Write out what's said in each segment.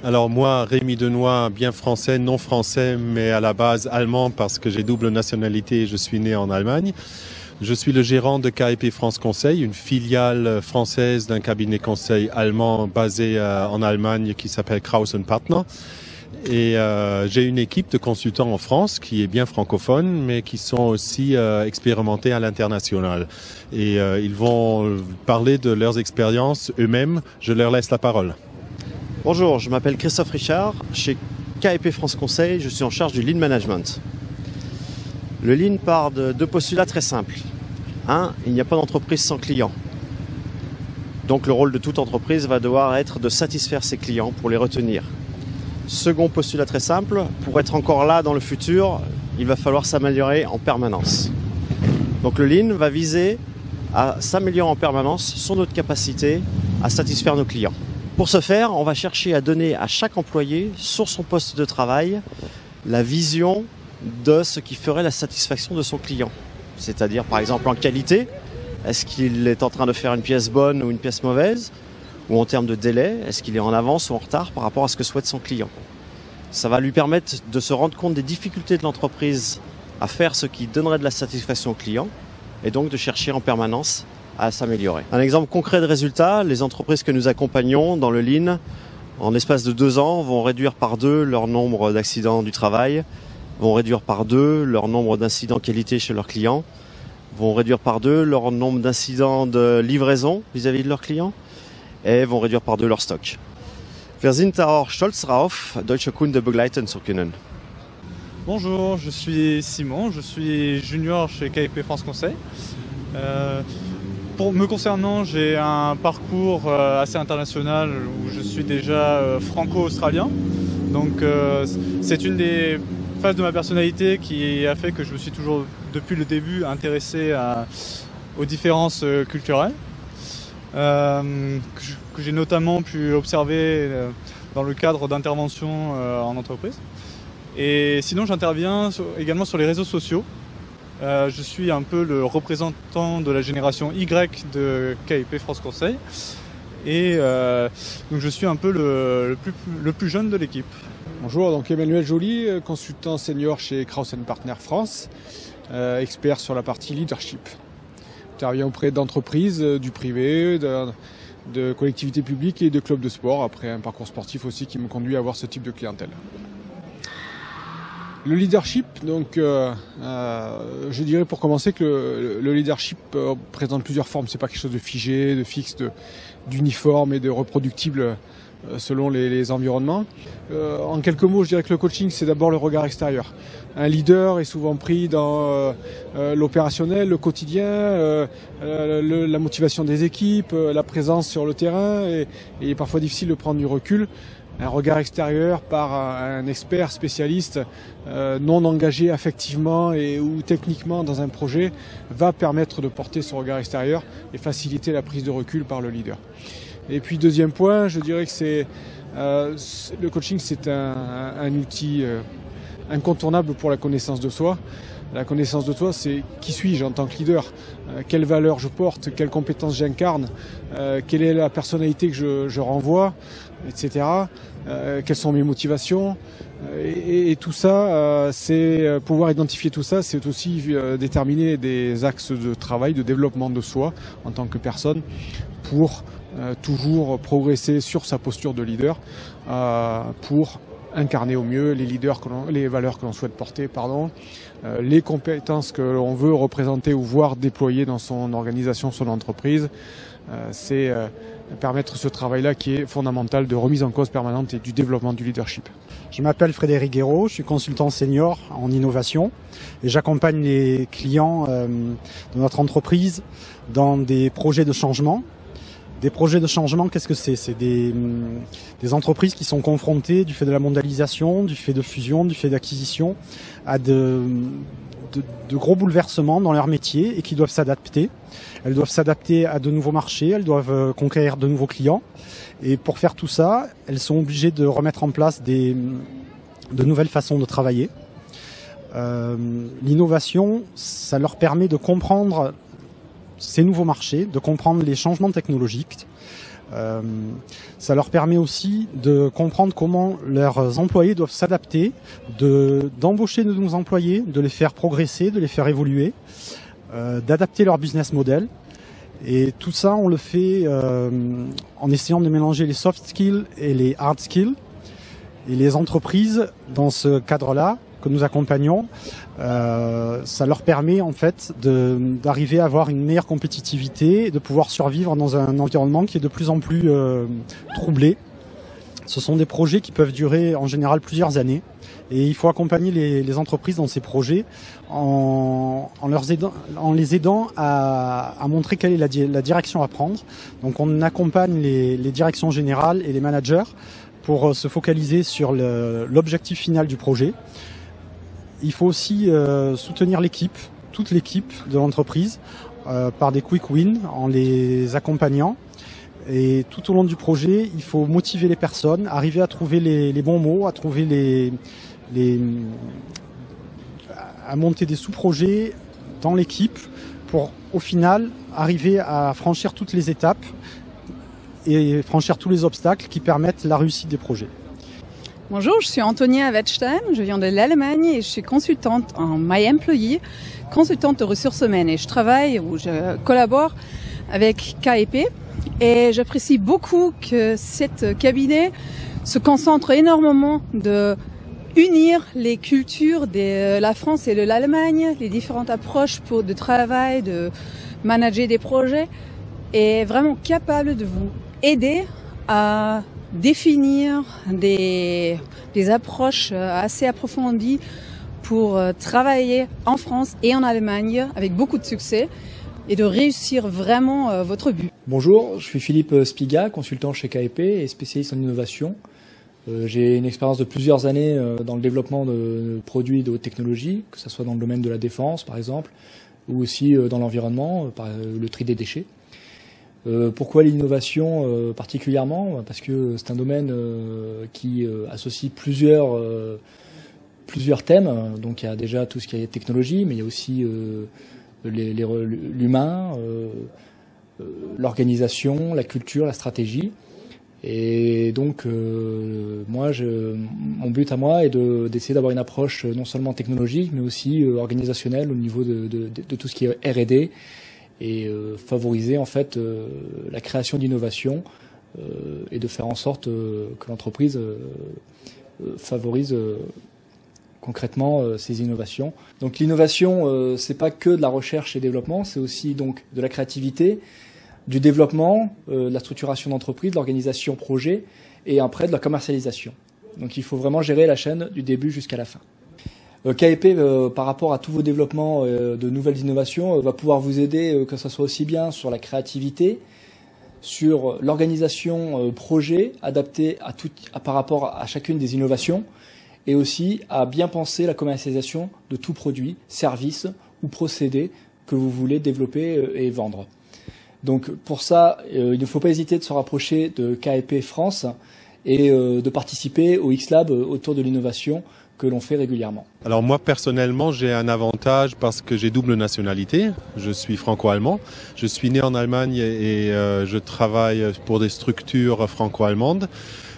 Alors moi, Rémi Denoy, bien français, non français, mais à la base allemand parce que j'ai double nationalité et je suis né en Allemagne. Je suis le gérant de KEP France Conseil, une filiale française d'un cabinet conseil allemand basé en Allemagne qui s'appelle Kraus & Partner. Et j'ai une équipe de consultants en France qui est bien francophone, mais qui sont aussi expérimentés à l'international. Et ils vont parler de leurs expériences eux-mêmes. Je leur laisse la parole. Bonjour, je m'appelle Christophe Richard. Chez KEP France Conseil, je suis en charge du Lean Management. Le Lean part de deux postulats très simples. Un, il n'y a pas d'entreprise sans client. Donc le rôle de toute entreprise va devoir être de satisfaire ses clients pour les retenir. Second postulat très simple, pour être encore là dans le futur, il va falloir s'améliorer en permanence. Donc le Lean va viser à s'améliorer en permanence sur notre capacité à satisfaire nos clients. Pour ce faire, on va chercher à donner à chaque employé sur son poste de travail la vision de ce qui ferait la satisfaction de son client. C'est-à-dire par exemple en qualité, est-ce qu'il est en train de faire une pièce bonne ou une pièce mauvaise ? Ou en termes de délai, est-ce qu'il est en avance ou en retard par rapport à ce que souhaite son client. Ça va lui permettre de se rendre compte des difficultés de l'entreprise à faire ce qui donnerait de la satisfaction au client et donc de chercher en permanence à s'améliorer. Un exemple concret de résultat, les entreprises que nous accompagnons dans le Lean, en l'espace de 2 ans, vont réduire par 2 leur nombre d'accidents du travail, vont réduire par 2 leur nombre d'incidents qualité chez leurs clients, vont réduire par 2 leur nombre d'incidents de livraison vis-à-vis de leurs clients, et vont réduire par 2 leur stock. Wir sind da auch stolz drauf, deutsche Kunden begleiten zu können. Bonjour, je suis Simon, je suis junior chez KEP France Conseil. Pour me concernant, j'ai un parcours assez international où je suis déjà franco-australien. Donc c'est une des phases de ma personnalité qui a fait que je me suis toujours, depuis le début, intéressé aux différences culturelles. Que j'ai notamment pu observer dans le cadre d'interventions en entreprise. Et sinon, j'interviens également sur les réseaux sociaux. Je suis un peu le représentant de la génération Y de KEP France Conseil. Et donc je suis un peu le plus jeune de l'équipe. Bonjour, donc Emmanuel Joly, consultant senior chez Kraus & Partner France, expert sur la partie leadership. J'interviens auprès d'entreprises, du privé, de collectivités publiques et de clubs de sport, après un parcours sportif aussi qui me conduit à avoir ce type de clientèle. Le leadership, donc, je dirais pour commencer que le leadership présente plusieurs formes. C'est pas quelque chose de figé, de fixe, d'uniforme et de reproductible selon les environnements. En quelques mots, je dirais que le coaching, c'est d'abord le regard extérieur. Un leader est souvent pris dans l'opérationnel, le quotidien, la motivation des équipes, la présence sur le terrain, et il est parfois difficile de prendre du recul. Un regard extérieur par un expert spécialiste non engagé affectivement ou techniquement dans un projet va permettre de porter ce regard extérieur et faciliter la prise de recul par le leader. Et puis deuxième point, je dirais que le coaching, c'est un outil incontournable pour la connaissance de soi. La connaissance de soi, c'est qui suis-je en tant que leader, quelles valeurs je porte, quelles compétences j'incarne, quelle est la personnalité que je renvoie, etc. Quelles sont mes motivations, et tout ça, c'est pouvoir identifier tout ça, c'est aussi déterminer des axes de travail, de développement de soi en tant que personne pour toujours progresser sur sa posture de leader, pour incarner au mieux les valeurs que l'on souhaite porter, les compétences que l'on veut représenter ou voir déployer dans son organisation, son entreprise. C'est permettre ce travail-là qui est fondamental de remise en cause permanente et du développement du leadership. Je m'appelle Frédéric Guéraud, je suis consultant senior en innovation et j'accompagne les clients de notre entreprise dans des projets de changement. Des projets de changement, qu'est-ce que c'est? C'est des entreprises qui sont confrontées, du fait de la mondialisation, du fait de fusion, du fait d'acquisition, à de gros bouleversements dans leur métier et qui doivent s'adapter. Elles doivent s'adapter à de nouveaux marchés, elles doivent conquérir de nouveaux clients. Et pour faire tout ça, elles sont obligées de remettre en place de nouvelles façons de travailler. L'innovation, ça leur permet de comprendre ces nouveaux marchés, de comprendre les changements technologiques, Ça leur permet aussi de comprendre comment leurs employés doivent s'adapter, d'embaucher de nouveaux employés, de les faire progresser, de les faire évoluer, d'adapter leur business model. Et tout ça, on le fait en essayant de mélanger les soft skills et les hard skills. Et les entreprises, dans ce cadre-là, que nous accompagnons, ça leur permet en fait d'arriver à avoir une meilleure compétitivité et de pouvoir survivre dans un environnement qui est de plus en plus troublé. Ce sont des projets qui peuvent durer en général plusieurs années et il faut accompagner les entreprises dans ces projets en les aidant à montrer quelle est la direction à prendre. Donc on accompagne les directions générales et les managers pour se focaliser sur l'objectif final du projet. Il faut aussi soutenir l'équipe, toute l'équipe de l'entreprise, par des quick wins, en les accompagnant. Et tout au long du projet, il faut motiver les personnes, arriver à trouver les bons mots, à trouver à monter des sous-projets dans l'équipe pour, au final, arriver à franchir toutes les étapes et franchir tous les obstacles qui permettent la réussite des projets. Bonjour, je suis Antonia Wettstein, je viens de l'Allemagne et je suis consultante en My Employee, consultante de ressources humaines et je travaille ou je collabore avec KEP et j'apprécie beaucoup que cet cabinet se concentre énormément de unir les cultures de la France et de l'Allemagne, les différentes approches de travail, de manager des projets et vraiment capable de vous aider à définir des approches assez approfondies pour travailler en France et en Allemagne avec beaucoup de succès et de réussir vraiment votre but. Bonjour, je suis Philippe Spiga, consultant chez KEP et spécialiste en innovation. J'ai une expérience de plusieurs années dans le développement de produits de haute technologie, que ce soit dans le domaine de la défense par exemple, ou aussi dans l'environnement, par le tri des déchets. Pourquoi l'innovation particulièrement? Parce que c'est un domaine qui associe plusieurs thèmes. Donc il y a déjà tout ce qui est technologie, mais il y a aussi l'humain, l'organisation, la culture, la stratégie. Et donc mon but à moi est d'essayer d'avoir une approche non seulement technologique, mais aussi organisationnelle au niveau de tout ce qui est R&D. Et favoriser en fait la création d'innovation et de faire en sorte que l'entreprise favorise concrètement ces innovations. Donc l'innovation, c'est pas que de la recherche et développement, c'est aussi donc de la créativité, du développement, de la structuration d'entreprise, de l'organisation projet et après de la commercialisation. Donc il faut vraiment gérer la chaîne du début jusqu'à la fin. KEP, par rapport à tous vos développements de nouvelles innovations, va pouvoir vous aider, que ce soit aussi bien sur la créativité, sur l'organisation projet adaptée par rapport à chacune des innovations, et aussi à bien penser la commercialisation de tout produit, service ou procédé que vous voulez développer et vendre. Donc pour ça, il ne faut pas hésiter de se rapprocher de KEP France et de participer au X-Lab autour de l'innovation que l'on fait régulièrement. Alors moi personnellement j'ai un avantage parce que j'ai double nationalité, je suis franco-allemand, je suis né en Allemagne et je travaille pour des structures franco-allemandes.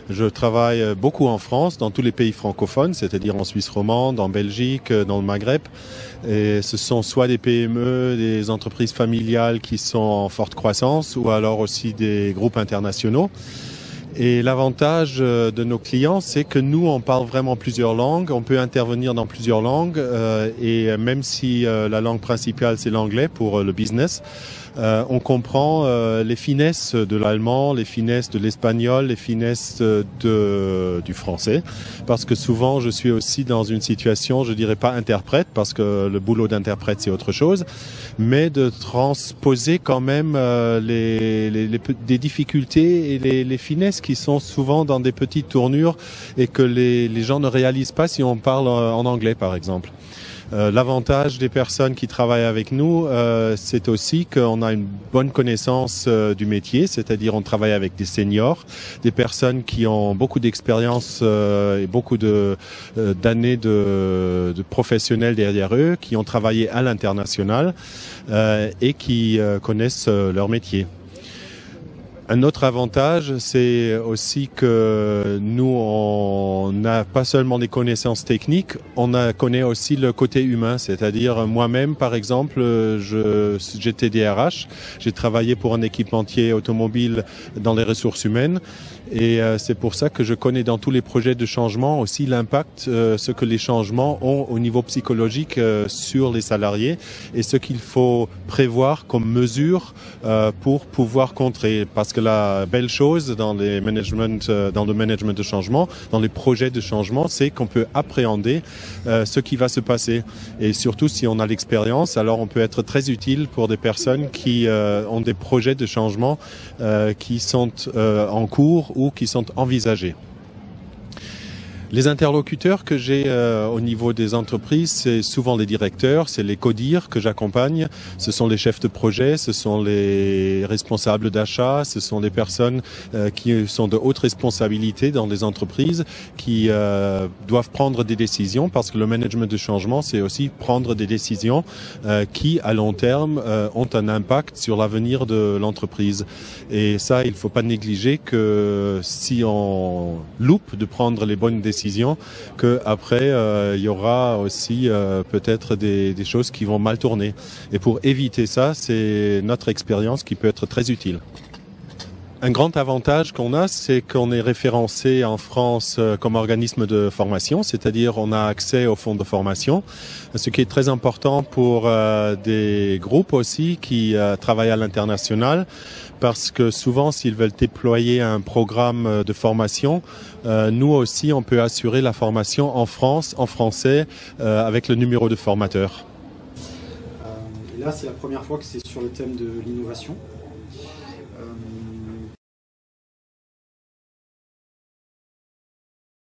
Je travaille beaucoup en France, dans tous les pays francophones, c'est-à-dire en Suisse romande, en Belgique, dans le Maghreb. Et ce sont soit des PME, des entreprises familiales qui sont en forte croissance ou alors aussi des groupes internationaux. Et l'avantage de nos clients, c'est que nous, on parle vraiment plusieurs langues, on peut intervenir dans plusieurs langues et même si la langue principale, c'est l'anglais pour le business, on comprend les finesses de l'allemand, les finesses de l'espagnol, les finesses du français, parce que souvent, je suis aussi dans une situation, je dirais pas interprète, parce que le boulot d'interprète, c'est autre chose, mais de transposer quand même des difficultés et les finesses qui sont souvent dans des petites tournures et que les gens ne réalisent pas si on parle en anglais, par exemple. L'avantage des personnes qui travaillent avec nous, c'est aussi qu'on a une bonne connaissance du métier, c'est-à-dire on travaille avec des seniors, des personnes qui ont beaucoup d'expérience et beaucoup d'années de professionnels derrière eux, qui ont travaillé à l'international et qui connaissent leur métier. Un autre avantage, c'est aussi que nous, on n'a pas seulement des connaissances techniques, on connaît aussi le côté humain. C'est-à-dire, moi-même, par exemple, j'étais DRH, j'ai travaillé pour un équipementier automobile dans les ressources humaines. Et c'est pour ça que je connais dans tous les projets de changement aussi l'impact, ce que les changements ont au niveau psychologique sur les salariés et ce qu'il faut prévoir comme mesure pour pouvoir contrer. Parce que la belle chose dans le management de changement, dans les projets de changement, c'est qu'on peut appréhender ce qui va se passer. Et surtout si on a l'expérience, alors on peut être très utile pour des personnes qui ont des projets de changement qui sont en cours ou qui sont envisagés. Les interlocuteurs que j'ai au niveau des entreprises, c'est souvent les directeurs, c'est les CODIR que j'accompagne, ce sont les chefs de projet, ce sont les responsables d'achat, ce sont les personnes qui sont de haute responsabilité dans les entreprises, qui doivent prendre des décisions, parce que le management de changement, c'est aussi prendre des décisions qui, à long terme, ont un impact sur l'avenir de l'entreprise. Et ça, il ne faut pas négliger que si on loupe de prendre les bonnes décisions, qu'après il y aura aussi peut-être des choses qui vont mal tourner. Et pour éviter ça, c'est notre expérience qui peut être très utile. Un grand avantage qu'on a, c'est qu'on est référencé en France comme organisme de formation, c'est-à-dire on a accès aux fonds de formation, ce qui est très important pour des groupes aussi qui travaillent à l'international, parce que souvent s'ils veulent déployer un programme de formation, nous aussi on peut assurer la formation en France, en français, avec le numéro de formateur. Et là c'est la première fois que c'est sur le thème de l'innovation.